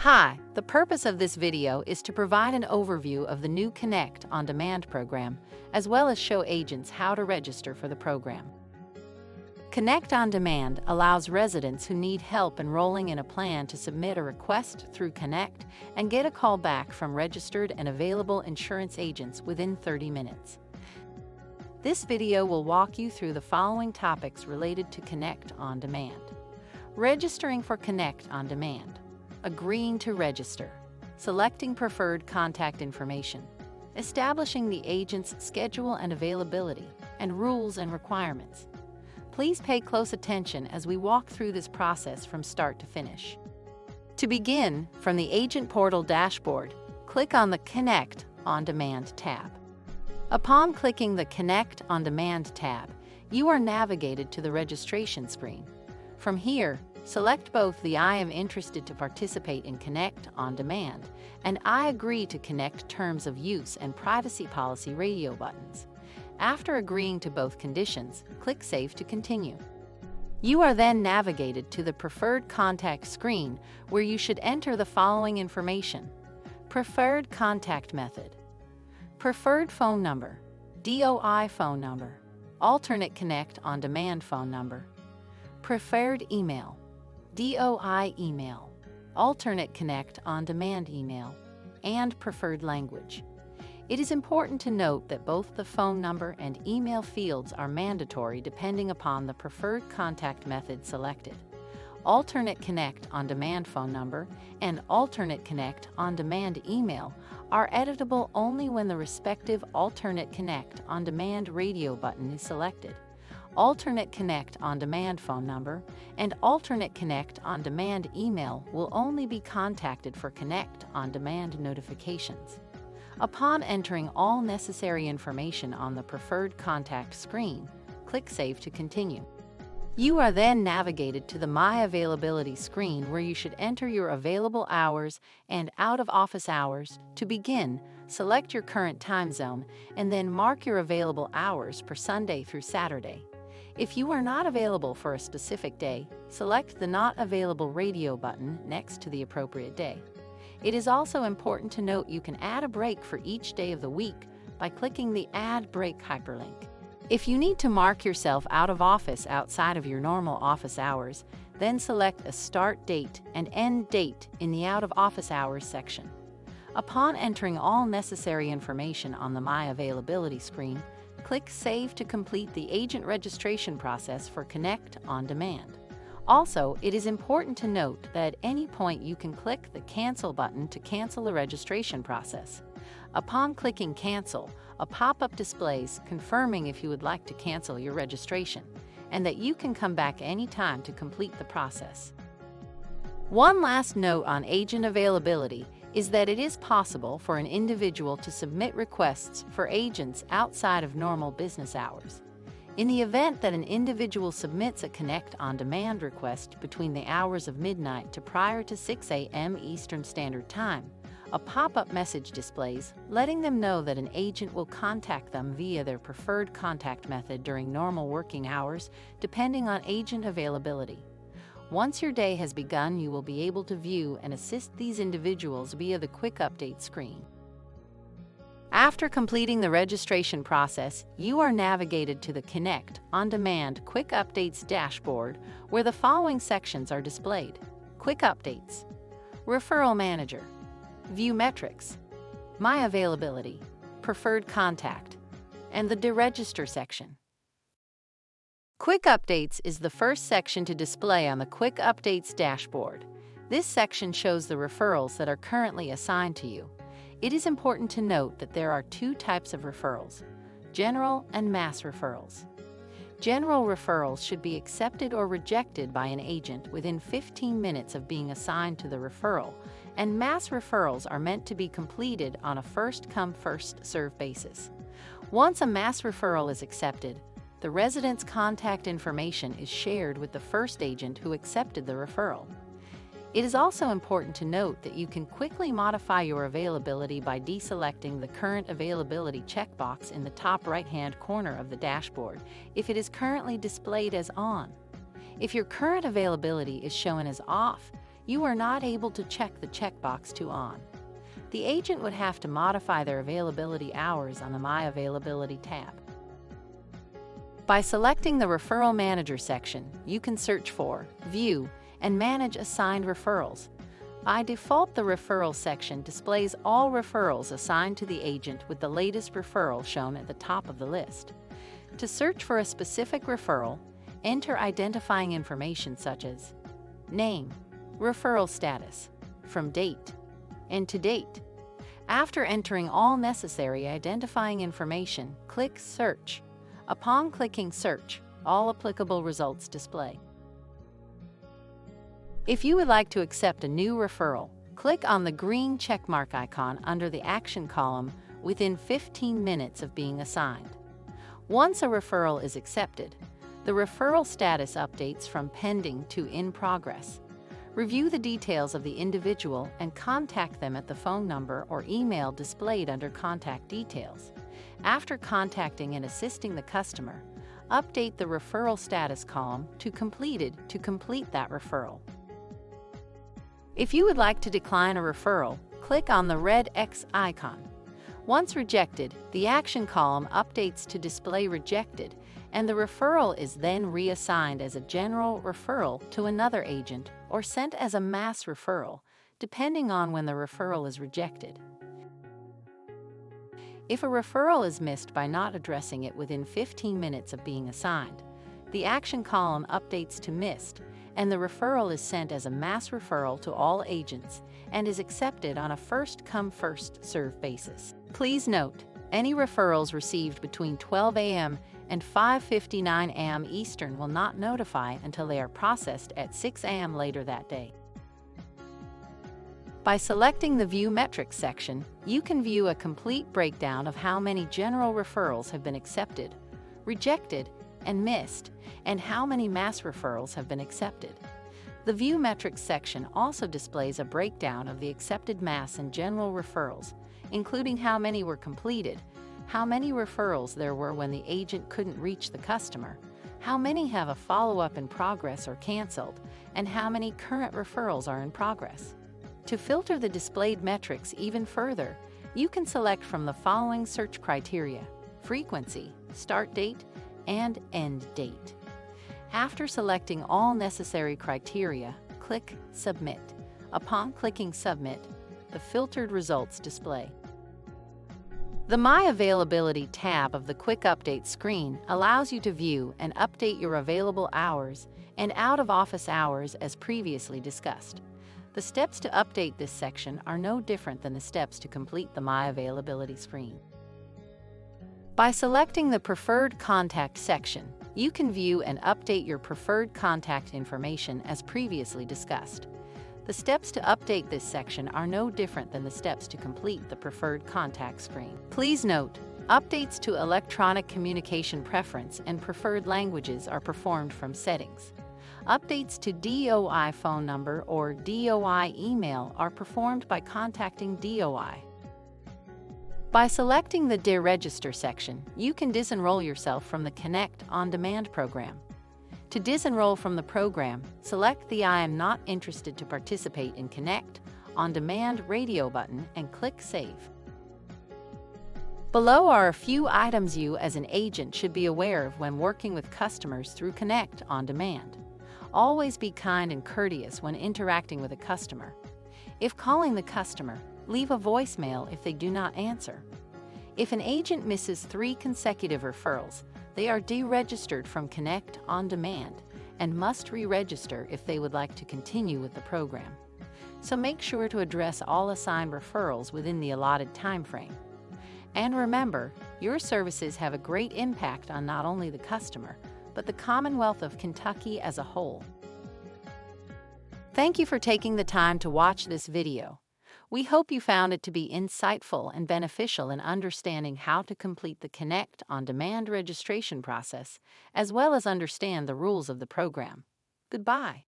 Hi, the purpose of this video is to provide an overview of the new Kynect on-demand program, as well as show agents how to register for the program. Kynect on Demand allows residents who need help enrolling in a plan to submit a request through Kynect and get a call back from registered and available insurance agents within 30 minutes. This video will walk you through the following topics related to Kynect on Demand. Registering for Kynect on Demand. Agreeing to register. Selecting preferred contact information. Establishing the agent's schedule and availability, and rules and requirements. Please pay close attention as we walk through this process from start to finish. To begin, from the Agent Portal dashboard, click on the Kynect on Demand tab. Upon clicking the Kynect on Demand tab, you are navigated to the registration screen. From here, select both the I am interested to participate in Kynect on Demand and I agree to Kynect Terms of Use and Privacy Policy radio buttons. After agreeing to both conditions, click Save to continue. You are then navigated to the Preferred Contact screen where you should enter the following information. Preferred contact method. Preferred phone number. DOI phone number. Alternate Kynect on Demand phone number. Preferred email. DOI email. Alternate Kynect on Demand email. And preferred language. It is important to note that both the phone number and email fields are mandatory depending upon the preferred contact method selected. Alternate Kynect on Demand phone number and Alternate Kynect on Demand email are editable only when the respective Alternate Kynect on Demand radio button is selected. Alternate Kynect on Demand phone number and Alternate Kynect on Demand email will only be contacted for Kynect on Demand notifications. Upon entering all necessary information on the Preferred Contact screen, click Save to continue. You are then navigated to the My Availability screen where you should enter your available hours and out-of-office hours. To begin, select your current time zone and then mark your available hours for Sunday through Saturday. If you are not available for a specific day, select the Not Available radio button next to the appropriate day. It is also important to note you can add a break for each day of the week by clicking the Add Break hyperlink. If you need to mark yourself out of office outside of your normal office hours, then select a Start Date and End Date in the Out of Office Hours section. Upon entering all necessary information on the My Availability screen, click Save to complete the agent registration process for Kynect on Demand. Also, it is important to note that at any point you can click the Cancel button to cancel the registration process. Upon clicking Cancel, a pop-up displays confirming if you would like to cancel your registration, and that you can come back anytime to complete the process. One last note on agent availability is that it is possible for an individual to submit requests for agents outside of normal business hours. In the event that an individual submits a Kynect on Demand request between the hours of midnight to prior to 6 a.m. Eastern Standard Time, a pop-up message displays letting them know that an agent will contact them via their preferred contact method during normal working hours, depending on agent availability. Once your day has begun, you will be able to view and assist these individuals via the Quick Update screen. After completing the registration process, you are navigated to the Kynect on Demand Quick Updates dashboard where the following sections are displayed. Quick Updates, Referral Manager, View Metrics, My Availability, Preferred Contact, and the Deregister section. Quick Updates is the first section to display on the Quick Updates dashboard. This section shows the referrals that are currently assigned to you. It is important to note that there are two types of referrals, general and mass referrals. General referrals should be accepted or rejected by an agent within 15 minutes of being assigned to the referral, and mass referrals are meant to be completed on a first-come, first-served basis. Once a mass referral is accepted, the resident's contact information is shared with the first agent who accepted the referral. It is also important to note that you can quickly modify your availability by deselecting the Current Availability checkbox in the top right-hand corner of the dashboard if it is currently displayed as on. If your current availability is shown as off, you are not able to check the checkbox to on. The agent would have to modify their availability hours on the My Availability tab. By selecting the Referral Manager section, you can search for, view, and manage assigned referrals. By default, the Referral section displays all referrals assigned to the agent with the latest referral shown at the top of the list. To search for a specific referral, enter identifying information such as name, referral status, from date, and to date. After entering all necessary identifying information, click Search. Upon clicking Search, all applicable results display. If you would like to accept a new referral, click on the green checkmark icon under the Action column within 15 minutes of being assigned. Once a referral is accepted, the referral status updates from pending to in progress. Review the details of the individual and contact them at the phone number or email displayed under Contact Details. After contacting and assisting the customer, update the referral status column to Completed to complete that referral. If you would like to decline a referral, click on the red X icon. Once rejected, the Action column updates to display Rejected, and the referral is then reassigned as a general referral to another agent or sent as a mass referral, depending on when the referral is rejected. If a referral is missed by not addressing it within 15 minutes of being assigned, the Action column updates to Missed, and the referral is sent as a mass referral to all agents and is accepted on a first-come, first-served basis. Please note, any referrals received between 12 a.m. and 5:59 a.m. Eastern will not notify until they are processed at 6 a.m. later that day. By selecting the View Metrics section, you can view a complete breakdown of how many general referrals have been accepted, rejected, and missed, and how many mass referrals have been accepted. The View Metrics section also displays a breakdown of the accepted mass and general referrals, including how many were completed, how many referrals there were when the agent couldn't reach the customer, how many have a follow-up in progress or canceled, and how many current referrals are in progress. To filter the displayed metrics even further, you can select from the following search criteria: frequency, start date, and end date. After selecting all necessary criteria, click Submit. Upon clicking Submit, the filtered results display. The My Availability tab of the Quick Update screen allows you to view and update your available hours and out-of-office hours as previously discussed. The steps to update this section are no different than the steps to complete the My Availability screen. By selecting the Preferred Contact section, you can view and update your preferred contact information as previously discussed. The steps to update this section are no different than the steps to complete the Preferred Contact screen. Please note, updates to electronic communication preference and preferred languages are performed from Settings. Updates to DOI phone number or DOI email are performed by contacting DOI. By selecting the Deregister section, you can disenroll yourself from the kynect On Demand program. To disenroll from the program, select the I am not interested to participate in kynect On Demand radio button and click Save. Below are a few items you as an agent should be aware of when working with customers through kynect On Demand. Always be kind and courteous when interacting with a customer. If calling the customer, leave a voicemail if they do not answer. If an agent misses 3 consecutive referrals, they are deregistered from kynect On Demand and must re-register if they would like to continue with the program. So make sure to address all assigned referrals within the allotted time frame. And remember, your services have a great impact on not only the customer, but the Commonwealth of Kentucky as a whole. Thank you for taking the time to watch this video. We hope you found it to be insightful and beneficial in understanding how to complete the kynect On Demand registration process, as well as understand the rules of the program. Goodbye.